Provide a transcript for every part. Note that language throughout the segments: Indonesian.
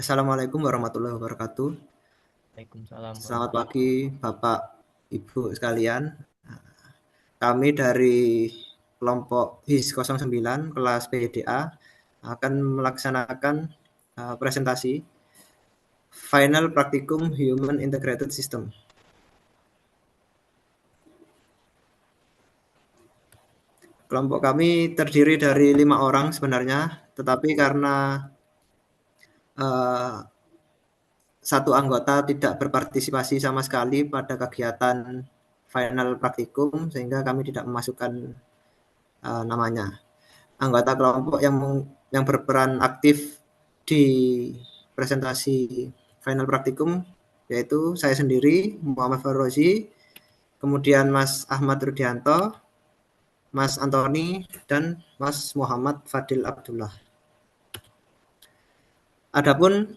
Assalamualaikum warahmatullahi wabarakatuh. Waalaikumsalam Selamat warahmatullahi pagi Bapak, Ibu sekalian. Kami dari kelompok HIS 09 kelas PDA akan melaksanakan presentasi Final Practicum Human Integrated System. Kelompok kami terdiri dari 5 orang sebenarnya, tetapi karena uh, satu anggota tidak berpartisipasi sama sekali pada kegiatan final praktikum sehingga kami tidak memasukkan namanya. Anggota kelompok yang berperan aktif di presentasi final praktikum yaitu saya sendiri Muhammad Farozi, kemudian Mas Ahmad Rudianto, Mas Antoni, dan Mas Muhammad Fadil Abdullah. Adapun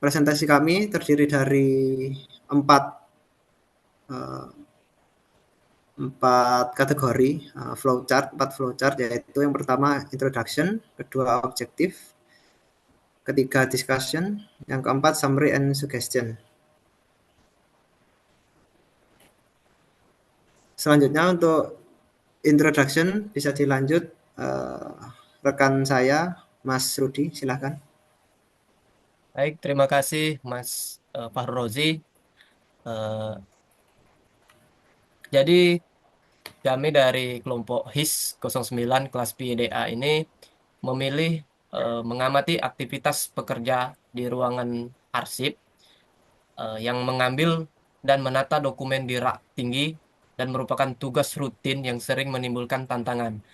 presentasi kami terdiri dari empat uh, empat kategori empat flowchart, yaitu yang pertama introduction, kedua objektif, ketiga discussion, yang keempat summary and suggestion. Selanjutnya untuk introduction bisa dilanjut rekan saya Mas Rudi, silahkan. Baik, terima kasih Mas Fahrozi. Eh, jadi kami dari kelompok HIS 09 kelas PDA ini memilih mengamati aktivitas pekerja di ruangan arsip yang mengambil dan menata dokumen di rak tinggi dan merupakan tugas rutin yang sering menimbulkan tantangan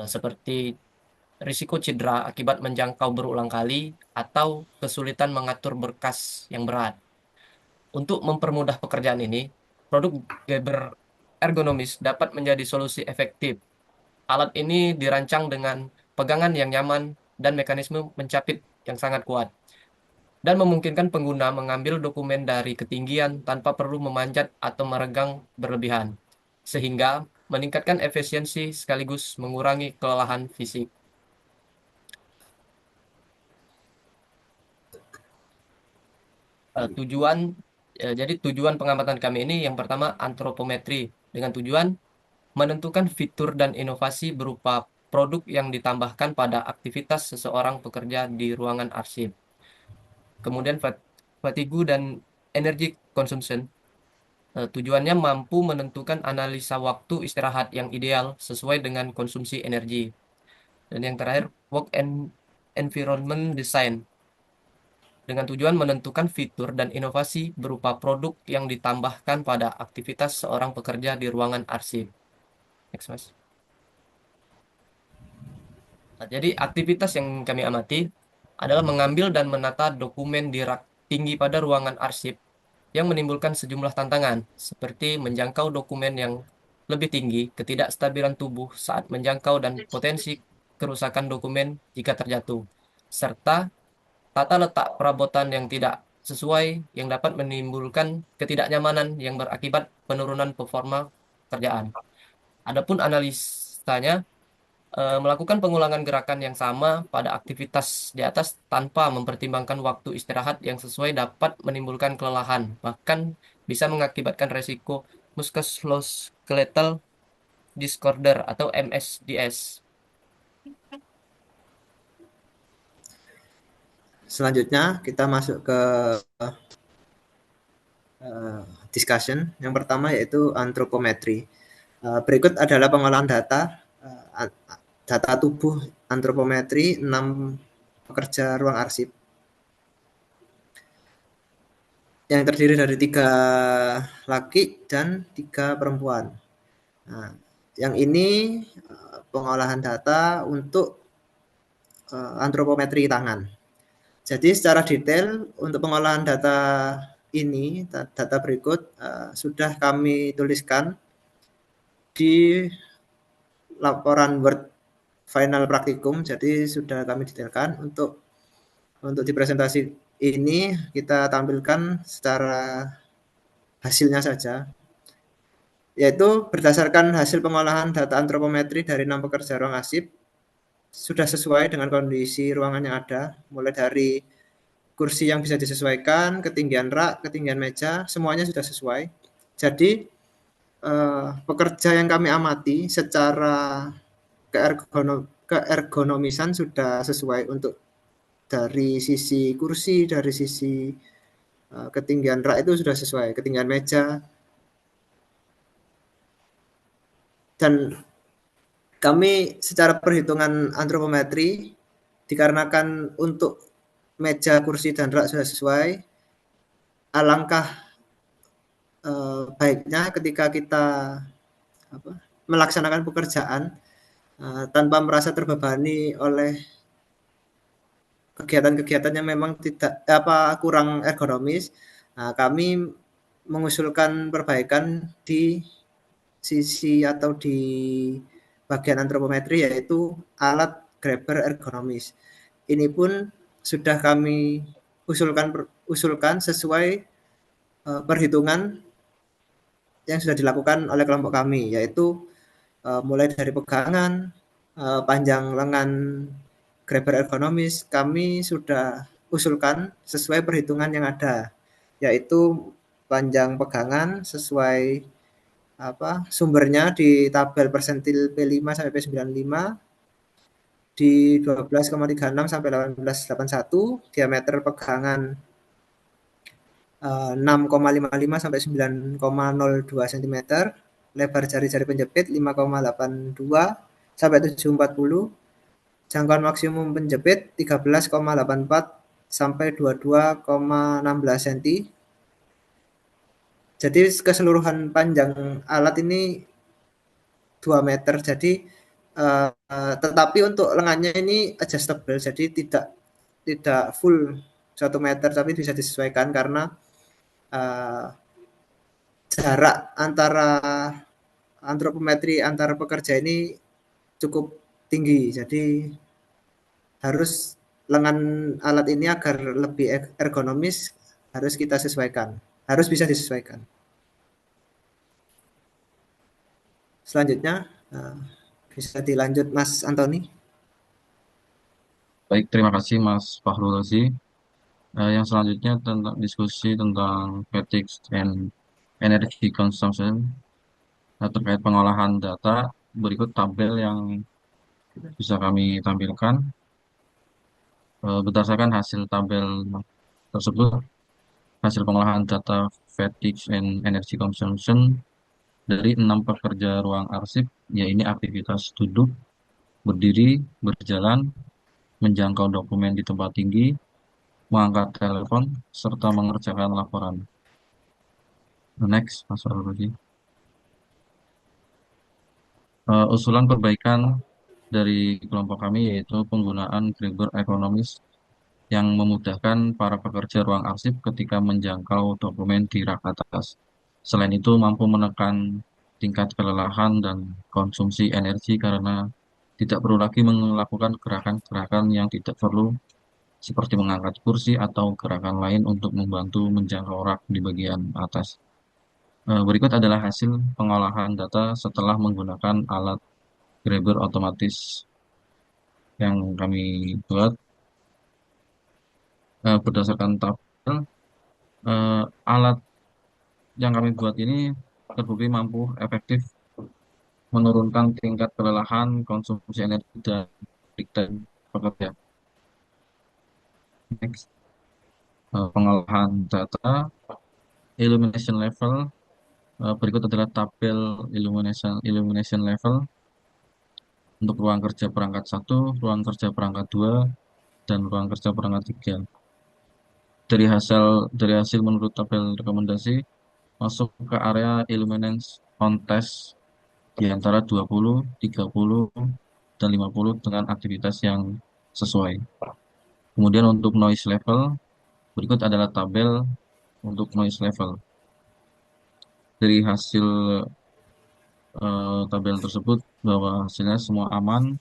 seperti risiko cedera akibat menjangkau berulang kali atau kesulitan mengatur berkas yang berat. Untuk mempermudah pekerjaan ini, produk Geber ergonomis dapat menjadi solusi efektif. Alat ini dirancang dengan pegangan yang nyaman dan mekanisme mencapit yang sangat kuat, dan memungkinkan pengguna mengambil dokumen dari ketinggian tanpa perlu memanjat atau meregang berlebihan, sehingga meningkatkan efisiensi sekaligus mengurangi kelelahan fisik. Eh, tujuan jadi tujuan pengamatan kami ini yang pertama antropometri dengan tujuan menentukan fitur dan inovasi berupa produk yang ditambahkan pada aktivitas seseorang pekerja di ruangan arsip. Kemudian fatigue dan energy consumption. Tujuannya mampu menentukan analisa waktu istirahat yang ideal sesuai dengan konsumsi energi. Dan yang terakhir, work and environment design dengan tujuan menentukan fitur dan inovasi berupa produk yang ditambahkan pada aktivitas seorang pekerja di ruangan arsip. Next, Mas. Nah, jadi aktivitas yang kami amati adalah mengambil dan menata dokumen di rak tinggi pada ruangan arsip yang menimbulkan sejumlah tantangan, seperti menjangkau dokumen yang lebih tinggi, ketidakstabilan tubuh saat menjangkau dan potensi kerusakan dokumen jika terjatuh, serta tata letak perabotan yang tidak sesuai yang dapat menimbulkan ketidaknyamanan yang berakibat penurunan performa kerjaan. Adapun analisanya melakukan pengulangan gerakan yang sama pada aktivitas di atas tanpa mempertimbangkan waktu istirahat yang sesuai dapat menimbulkan kelelahan, bahkan bisa mengakibatkan resiko musculoskeletal disorder atau MSDS. Selanjutnya kita masuk ke discussion. Yang pertama yaitu antropometri. Berikut adalah pengolahan data tubuh antropometri 6 pekerja ruang arsip yang terdiri dari 3 laki dan 3 perempuan. Nah, yang ini pengolahan data untuk antropometri tangan. Jadi secara detail untuk pengolahan data ini, data berikut sudah kami tuliskan di laporan Word final praktikum. Jadi sudah kami detailkan untuk di presentasi ini kita tampilkan secara hasilnya saja, yaitu berdasarkan hasil pengolahan data antropometri dari 6 pekerja ruang arsip sudah sesuai dengan kondisi ruangan yang ada, mulai dari kursi yang bisa disesuaikan, ketinggian rak, ketinggian meja, semuanya sudah sesuai. Jadi pekerja yang kami amati secara keergonomisan sudah sesuai untuk dari sisi kursi, dari sisi ketinggian rak itu sudah sesuai, ketinggian meja. Dan kami secara perhitungan antropometri, dikarenakan untuk meja, kursi, dan rak sudah sesuai, alangkah baiknya ketika kita melaksanakan pekerjaan tanpa merasa terbebani oleh kegiatan-kegiatan yang memang tidak kurang ergonomis. Kami mengusulkan perbaikan di sisi atau di bagian antropometri, yaitu alat grabber ergonomis. Ini pun sudah kami usulkan sesuai perhitungan yang sudah dilakukan oleh kelompok kami, yaitu mulai dari pegangan, panjang lengan grabber ergonomis, kami sudah usulkan sesuai perhitungan yang ada, yaitu panjang pegangan sesuai sumbernya di tabel persentil P5 sampai P95 di 12,36 sampai 18,81, diameter pegangan 6,55 sampai 9,02 cm, lebar jari-jari penjepit 5,82 sampai 7,40, jangkauan maksimum penjepit 13,84 sampai 22,16 cm. Jadi keseluruhan panjang alat ini 2 meter. Jadi tetapi untuk lengannya ini adjustable, jadi tidak full 1 meter, tapi bisa disesuaikan karena jarak antara antropometri antara pekerja ini cukup tinggi. Jadi harus lengan alat ini agar lebih ergonomis harus kita sesuaikan, harus bisa disesuaikan. Selanjutnya bisa dilanjut Mas Antoni. Baik, terima kasih Mas Fahrul Razi. Yang selanjutnya tentang diskusi tentang fatigue and energy consumption terkait pengolahan data. Berikut tabel yang bisa kami tampilkan. Berdasarkan hasil tabel tersebut, hasil pengolahan data fatigue and energy consumption dari 6 pekerja ruang arsip, yaitu aktivitas duduk, berdiri, berjalan, menjangkau dokumen di tempat tinggi, mengangkat telepon, serta mengerjakan laporan. Next, Mas Farul. Usulan perbaikan dari kelompok kami yaitu penggunaan grabber ekonomis yang memudahkan para pekerja ruang arsip ketika menjangkau dokumen di rak atas. Selain itu, mampu menekan tingkat kelelahan dan konsumsi energi karena tidak perlu lagi melakukan gerakan-gerakan yang tidak perlu seperti mengangkat kursi atau gerakan lain untuk membantu menjangkau rak di bagian atas. Berikut adalah hasil pengolahan data setelah menggunakan alat grabber otomatis yang kami buat. Berdasarkan tabel, alat yang kami buat ini terbukti mampu efektif menurunkan tingkat kelelahan, konsumsi energi, dan peak time pekerja. Next. Pengolahan data, illumination level. Berikut adalah tabel illumination level untuk ruang kerja perangkat 1, ruang kerja perangkat 2, dan ruang kerja perangkat 3. Dari hasil menurut tabel rekomendasi, masuk ke area illuminance on test di antara 20, 30, dan 50 dengan aktivitas yang sesuai. Kemudian untuk noise level, berikut adalah tabel untuk noise level. Dari hasil tabel tersebut bahwa hasilnya semua aman,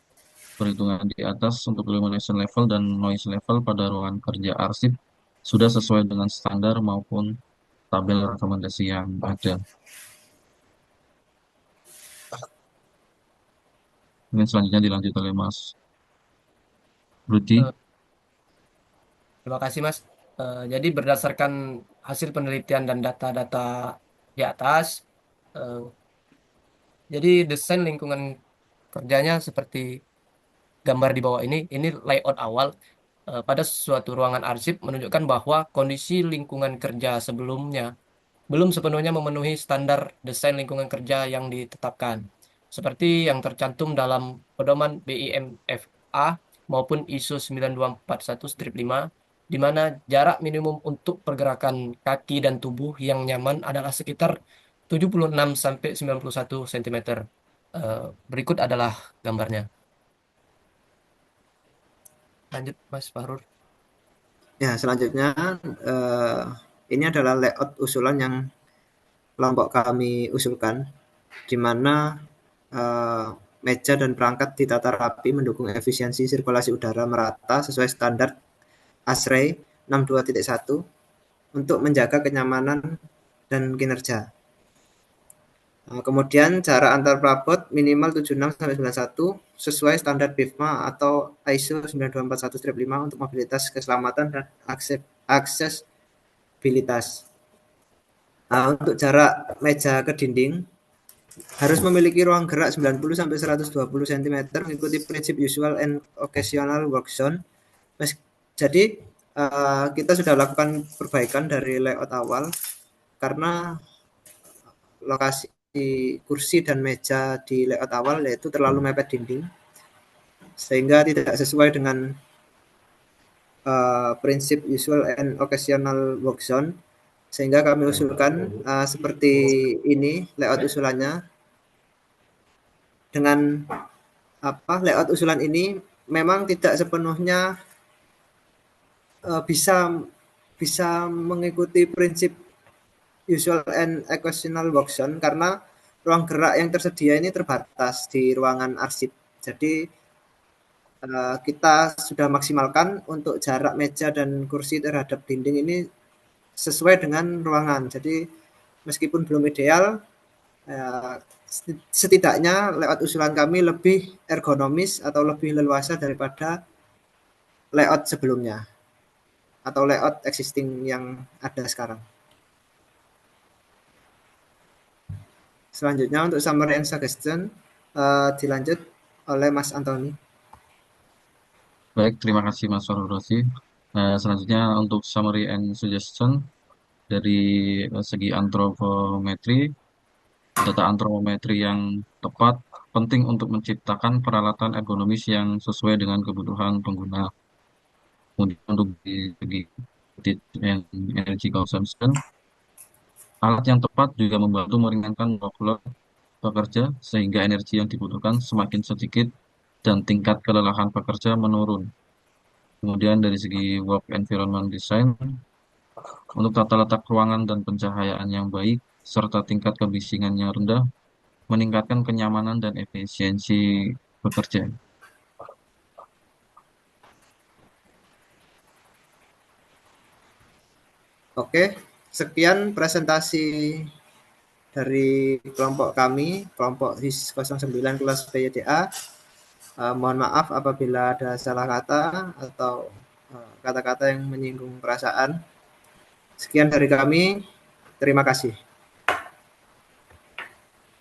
perhitungan di atas untuk illumination level dan noise level pada ruangan kerja arsip sudah sesuai dengan standar maupun tabel rekomendasi yang ada. Ini selanjutnya dilanjut oleh Mas Rudi. Terima kasih Mas. Jadi berdasarkan hasil penelitian dan data-data di atas, eh, jadi desain lingkungan kerjanya seperti gambar di bawah ini layout awal pada suatu ruangan arsip menunjukkan bahwa kondisi lingkungan kerja sebelumnya belum sepenuhnya memenuhi standar desain lingkungan kerja yang ditetapkan, seperti yang tercantum dalam pedoman BIMFA maupun ISO 9241-5, di mana jarak minimum untuk pergerakan kaki dan tubuh yang nyaman adalah sekitar 76 sampai 91 cm. Berikut adalah gambarnya. Lanjut, Mas Fahrur. Ya, selanjutnya ini adalah layout usulan yang kelompok kami usulkan, di mana meja dan perangkat ditata rapi mendukung efisiensi sirkulasi udara merata sesuai standar ASHRAE 62.1 untuk menjaga kenyamanan dan kinerja. Kemudian jarak antar prabot minimal 76-91 sesuai standar BIFMA atau ISO 9241-5 untuk mobilitas, keselamatan, dan aksesibilitas. Untuk jarak meja ke dinding harus memiliki ruang gerak 90-120 cm mengikuti prinsip usual and occasional work zone. Jadi kita sudah lakukan perbaikan dari layout awal karena lokasi kursi dan meja di layout awal yaitu terlalu mepet dinding sehingga tidak sesuai dengan prinsip usual and occasional work zone, sehingga kami usulkan seperti ini layout usulannya. Dengan layout usulan ini memang tidak sepenuhnya bisa mengikuti prinsip usual and occasional work zone karena ruang gerak yang tersedia ini terbatas di ruangan arsip. Jadi kita sudah maksimalkan untuk jarak meja dan kursi terhadap dinding ini sesuai dengan ruangan. Jadi meskipun belum ideal, setidaknya layout usulan kami lebih ergonomis atau lebih leluasa daripada layout sebelumnya atau layout existing yang ada sekarang. Selanjutnya untuk summary and suggestion dilanjut oleh Mas Antoni. Baik, terima kasih Mas Farul. Selanjutnya untuk summary and suggestion dari segi antropometri, data antropometri yang tepat penting untuk menciptakan peralatan ergonomis yang sesuai dengan kebutuhan pengguna. Kemudian untuk di segi energy consumption, alat yang tepat juga membantu meringankan workload pekerja sehingga energi yang dibutuhkan semakin sedikit dan tingkat kelelahan pekerja menurun. Kemudian dari segi work environment design, untuk tata letak ruangan dan pencahayaan yang baik, serta tingkat kebisingannya rendah, meningkatkan kenyamanan dan efisiensi bekerja. Oke, sekian presentasi dari kelompok kami, kelompok HIS 09 kelas PYDA. Mohon maaf apabila ada salah kata atau kata-kata yang menyinggung perasaan. Sekian dari kami, terima kasih.